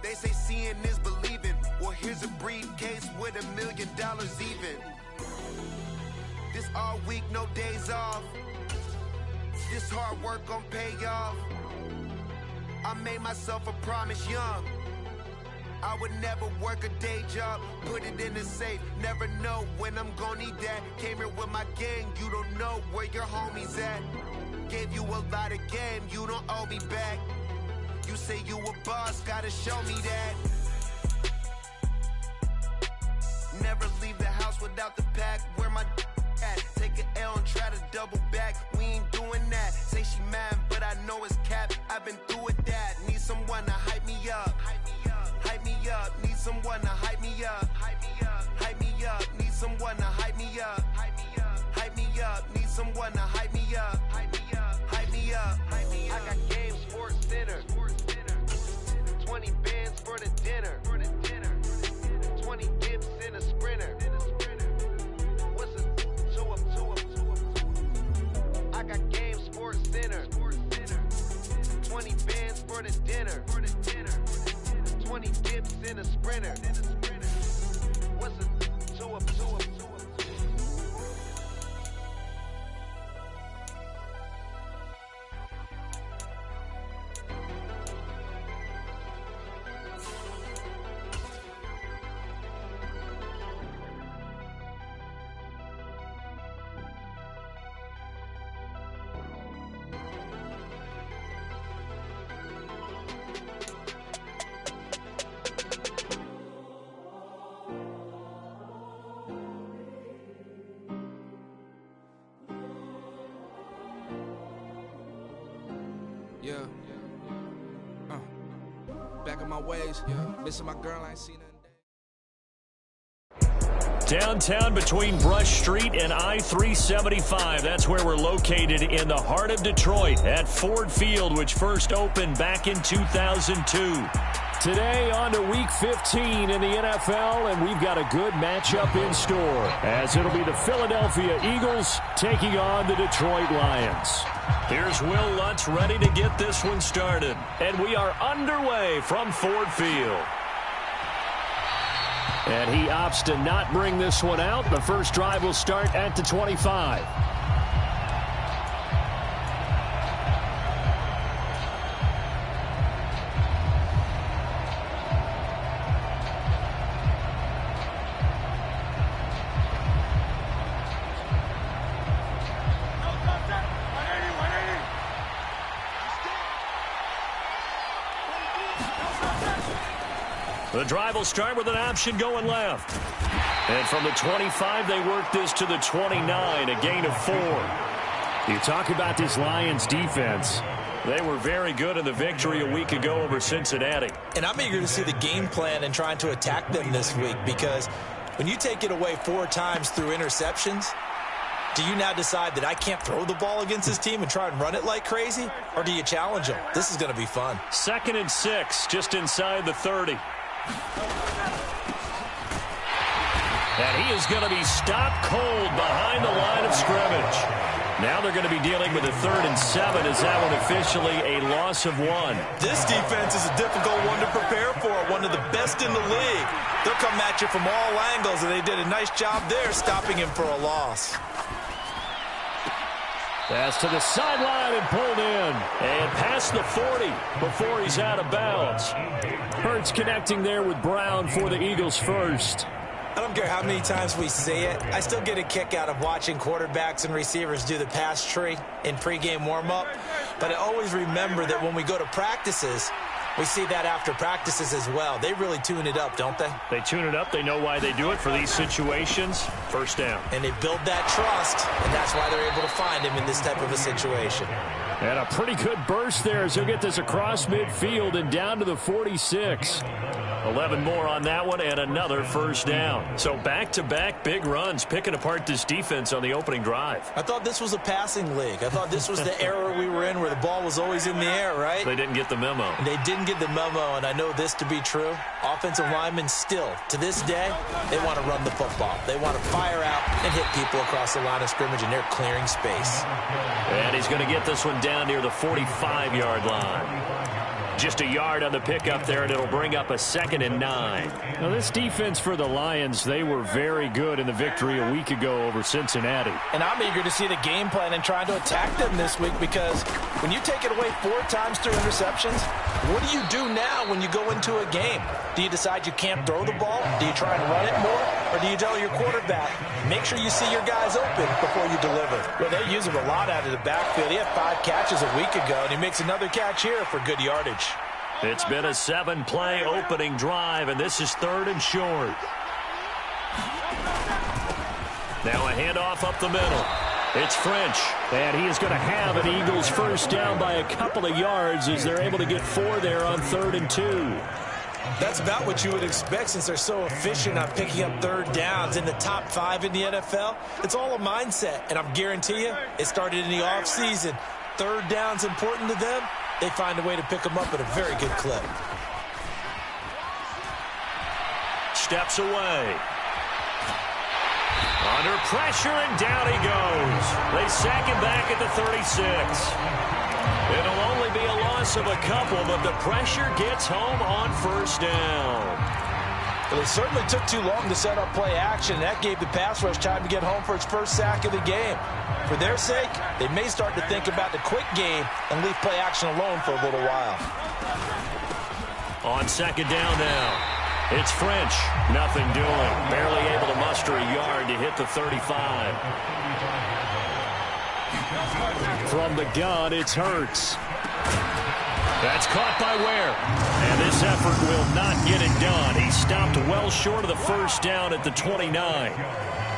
They say seeing is believing. Well, here's a briefcase with $1 million even. This all week, no days off. This hard work gon' pay off. I made myself a promise young. I would never work a day job, put it in the safe. Never know when I'm gon' need that. Came here with my gang, you don't know where your homies at. Gave you a lot of game, you don't owe me back. You say you a boss, gotta show me that. Never leave the house without the pack. Where my at? Take an L and try to double back. We ain't doing that. Say she mad, but I know it's cap. I've been through with that. Need someone to hype me up. Hype me up. Need someone to hype me up. Hype me up. Need someone to hype me up. Hype me up. Need someone to hype me up. Hype me up. I got game, Sports Center. 20 bands for the dinner. 20 dips in a sprinter. What's a two up? I got game, Sports Center. 20 bands for the dinner. 20 dips in a sprinter. What's a two up? Yeah. Back on my ways. Missing my girl, I ain't seen nothing. Downtown between Brush Street and I-375. That's where we're located in the heart of Detroit at Ford Field, which first opened back in 2002. Today on to Week 15 in the NFL, and we've got a good matchup in store, as it'll be the Philadelphia Eagles taking on the Detroit Lions. Here's Will Lutz ready to get this one started, and we are underway from Ford Field. And he opts to not bring this one out. The first drive will start at the 25. The drive will start with an option going left. And from the 25, they work this to the 29, a gain of 4. You talk about this Lions defense. They were very good in the victory a week ago over Cincinnati. And I'm eager to see the game plan and trying to attack them this week, because when you take it away 4 times through interceptions, do you now decide that I can't throw the ball against this team and try and run it like crazy? Or do you challenge them? This is going to be fun. 2nd and 6, just inside the 30. And he is going to be stopped cold behind the line of scrimmage. Now they're going to be dealing with a 3rd and 7. Is that one officially a loss of 1? This defense is a difficult one to prepare for, one of the best in the league. They'll come at you from all angles, and they did a nice job there stopping him for a loss. Pass to the sideline and pulled in. And past the 40 before he's out of bounds. Hurts connecting there with Brown for the Eagles first. I don't care how many times we say it, I still get a kick out of watching quarterbacks and receivers do the pass tree in pregame warm-up. But I always remember that when we go to practices, we see that after practices as well. They really tune it up, don't they? They tune it up. They know why they do it for these situations. First down. And they build that trust, and that's why they're able to find him in this type of a situation. And a pretty good burst there as he'll get this across midfield and down to the 46. 11 more on that one and another first down. So back-to-back big runs picking apart this defense on the opening drive. I thought this was a passing league. I thought this was the era we were in where the ball was always in the air, right? They didn't get the memo. And they didn't get the memo, and I know this to be true. Offensive linemen still, to this day, they want to run the football. They want to fire out and hit people across the line of scrimmage, and they're clearing space. And he's going to get this one down near the 45-yard line. Just a yard on the pickup there, and it'll bring up a 2nd and 9. Now, this defense for the Lions, they were very good in the victory a week ago over Cincinnati. And I'm eager to see the game plan and trying to attack them this week, because when you take it away 4 times through interceptions, what do you do now when you go into a game? Do you decide you can't throw the ball? Do you try and run it more? Or do you tell your quarterback, make sure you see your guys open before you deliver? Well, they use him a lot out of the backfield. He had 5 catches a week ago, and he makes another catch here for good yardage. It's been a 7-play opening drive, and this is 3rd and short. Now a handoff up the middle. It's French, and he is going to have an Eagles first down by a couple of yards as they're able to get 4 there on 3rd and 2. That's about what you would expect since they're so efficient on picking up 3rd downs in the top 5 in the NFL. It's all a mindset, and I'm guarantee you it started in the offseason. 3rd down's important to them. They find a way to pick them up at a very good clip. Steps away. Under pressure, and down he goes. They sack him back at the 36. It'll only be a loss of a couple, but the pressure gets home on 1st down. Well, it certainly took too long to set up play action. That gave the pass rush time to get home for its first sack of the game. For their sake, they may start to think about the quick game and leave play action alone for a little while. On 2nd down now, it's French. Nothing doing. Barely able to muster a yard to hit the 35. From the gun, it's Hurts. That's caught by Ware. And this effort will not get it done. He stopped well short of the first down at the 29.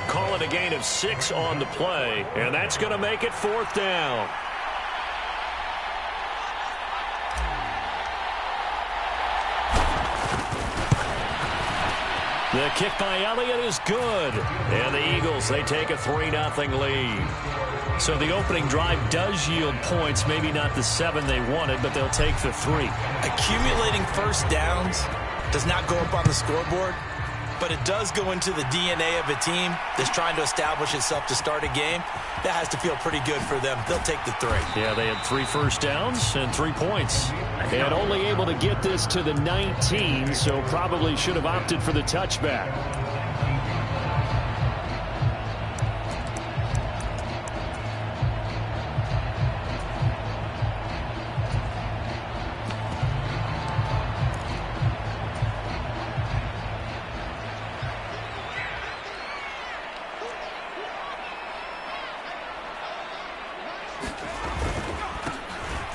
Call it a gain of 6 on the play, and that's going to make it 4th down. The kick by Elliott is good. And the Eagles, they take a 3-0 lead. So the opening drive does yield points, maybe not the 7 they wanted, but they'll take the 3. Accumulating first downs does not go up on the scoreboard, but it does go into the DNA of a team that's trying to establish itself to start a game. That has to feel pretty good for them. They'll take the 3. Yeah, they had 3 first downs and 3 points. And only able to get this to the 19, so probably should have opted for the touchback.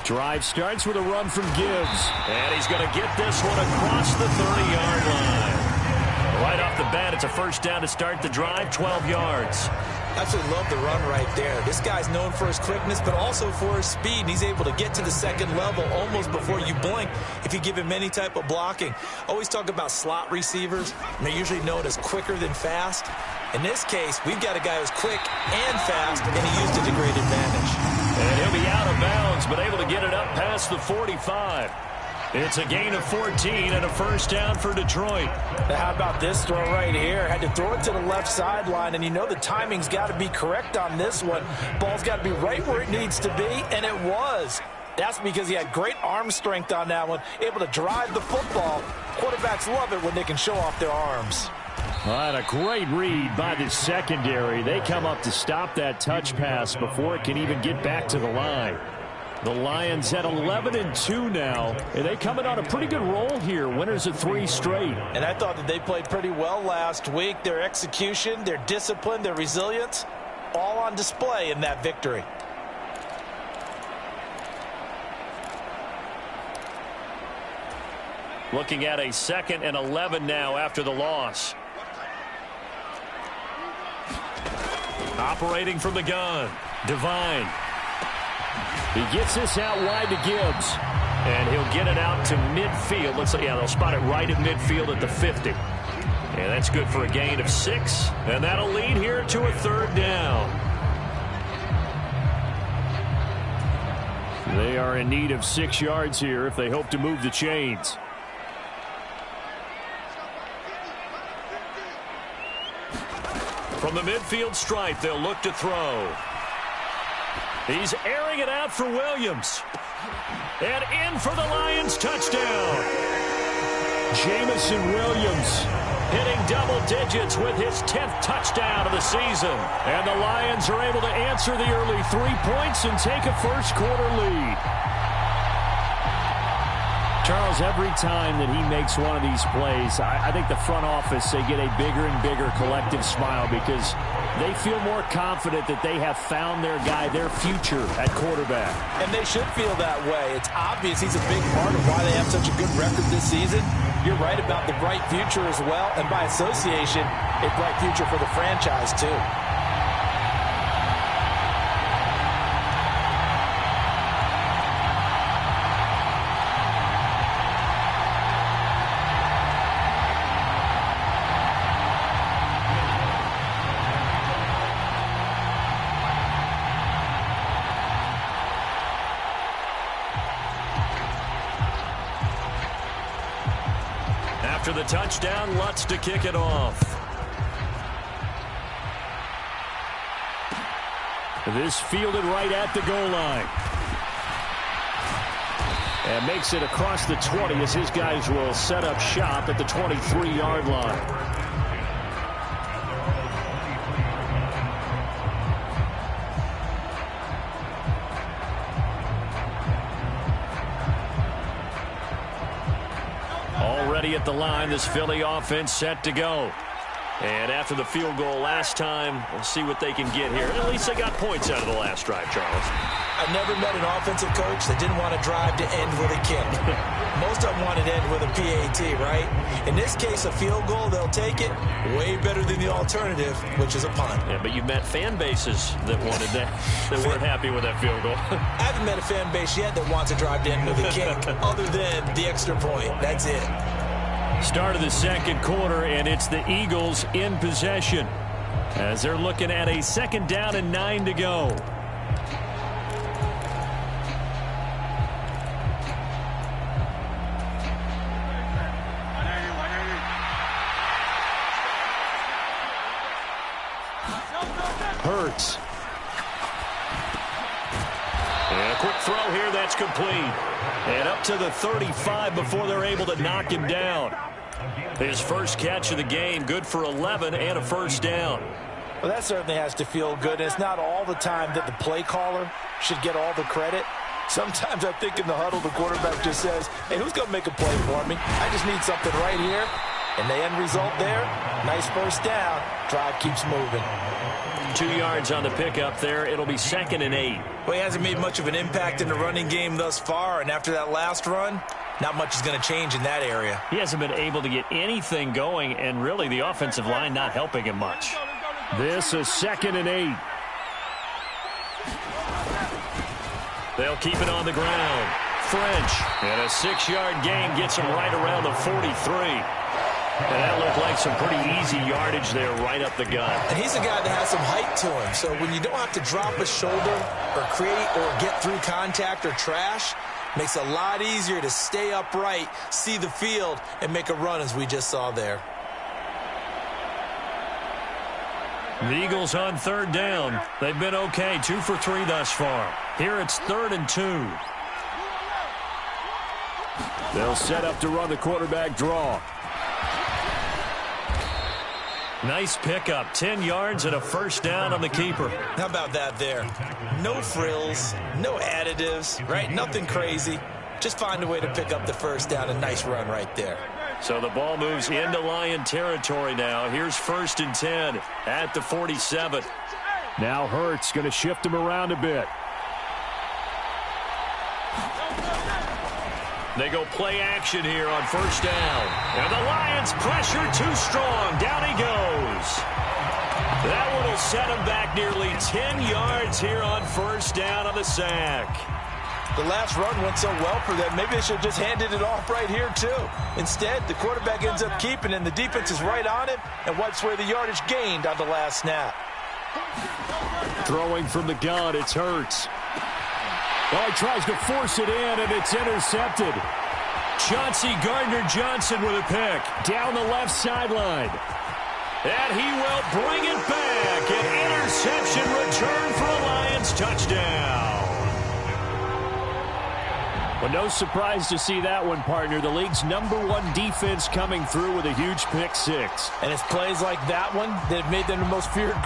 Drive starts with a run from Gibbs. And he's going to get this one across the 30-yard line. Right off the bat, it's a first down to start the drive, 12 yards. Absolutely love the run right there. This guy's known for his quickness, but also for his speed. And he's able to get to the 2nd level almost before you blink if you give him any type of blocking. Always talk about slot receivers, and they're usually known as quicker than fast. In this case, we've got a guy who's quick and fast, and he used it to great advantage. And he'll be out of bounds, but able to get it up past the 45. It's a gain of 14 and a first down for Detroit. Now, how about this throw right here? Had to throw it to the left sideline, and you know the timing's got to be correct on this one. Ball's got to be right where it needs to be, and it was. That's because he had great arm strength on that one, able to drive the football. Quarterbacks love it when they can show off their arms. All right, a great read by the secondary. They come up to stop that touch pass before it can even get back to the line. The Lions at 11-2 now, and they coming on a pretty good roll here. Winners of 3 straight. And I thought that they played pretty well last week. Their execution, their discipline, their resilience, all on display in that victory. Looking at a 2nd and 11 now after the loss. Operating from the gun, Devine. He gets this out wide to Gibbs. And he'll get it out to midfield. Looks like, yeah, they'll spot it right at midfield at the 50. And that's good for a gain of 6. And that'll lead here to a 3rd down. They are in need of 6 yards here if they hope to move the chains. From the midfield stripe, they'll look to throw. He's airing it out for Williams. And in for the Lions touchdown. Jameson Williams hitting double digits with his 10th touchdown of the season. And the Lions are able to answer the early 3 points and take a first-quarter lead. Charles, every time that he makes one of these plays, I think the front office, they get a bigger and bigger collective smile because they feel more confident that they have found their guy, their future at quarterback. And they should feel that way. It's obvious he's a big part of why they have such a good record this season. You're right about the bright future as well, and by association, a bright future for the franchise too. After the touchdown, Lutz to kick it off. This fielded right at the goal line. And makes it across the 20 as his guys will set up shop at the 23-yard line. Already at the line, this Philly offense set to go. And after the field goal last time, we'll see what they can get here. At least they got points out of the last drive, Charles. I've never met an offensive coach that didn't want to drive to end with a kick. Most of them wanted to end with a PAT, right? In this case, a field goal, they'll take it. Way better than the alternative, which is a punt. Yeah, but you've met fan bases that wanted that, that weren't happy with that field goal. I haven't met a fan base yet that wants to drive to end with a kick, other than the extra point. That's it. Start of the second quarter, and it's the Eagles in possession as they're looking at a 2nd down and 9 to go. Hurts. And a quick throw here, that's complete. And up to the 35 before they're able to knock him down. His first catch of the game, good for 11 and a first down. Well, that certainly has to feel good. It's not all the time that the play caller should get all the credit. Sometimes I think in the huddle, the quarterback just says, hey, who's going to make a play for me? I just need something right here. And the end result there, nice first down. Drive keeps moving. 2 yards on the pickup there. It'll be 2nd and 8. Well, he hasn't made much of an impact in the running game thus far, and after that last run, not much is going to change in that area. He hasn't been able to get anything going, and really the offensive line not helping him much. This is 2nd and 8. They'll keep it on the ground. French, and a 6-yard gain gets him right around the 43. And that looked like some pretty easy yardage there right up the gut. And he's a guy that has some height to him. So when you don't have to drop a shoulder or create or get through contact or trash, makes it a lot easier to stay upright, see the field, and make a run as we just saw there. The Eagles on 3rd down. They've been okay, 2 for 3 thus far. Here it's 3rd and 2. They'll set up to run the quarterback draw. Nice pickup, 10 yards and a first down on the keeper. How about that there? No frills, no additives, right? Nothing crazy. Just find a way to pick up the first down. A nice run right there. So the ball moves into Lion territory now. Here's 1st and 10 at the 47. Now Hurts going to shift him around a bit. They go play action here on 1st down. And the Lions pressure too strong. Down he goes. That one will set him back nearly 10 yards here on 1st down on the sack. The last run went so well for them, maybe they should have just handed it off right here, too. Instead, the quarterback ends up keeping it, and the defense is right on it and wipes away the yardage gained on the last snap. Throwing from the gun, it's Hurts. Oh, he tries to force it in, and it's intercepted. Chauncey Gardner-Johnson with a pick. Down the left sideline. And he will bring it back. An interception return for a Lions touchdown. Well, no surprise to see that one, partner. The league's #1 defense coming through with a huge pick six. And it's plays like that one that have made them the most feared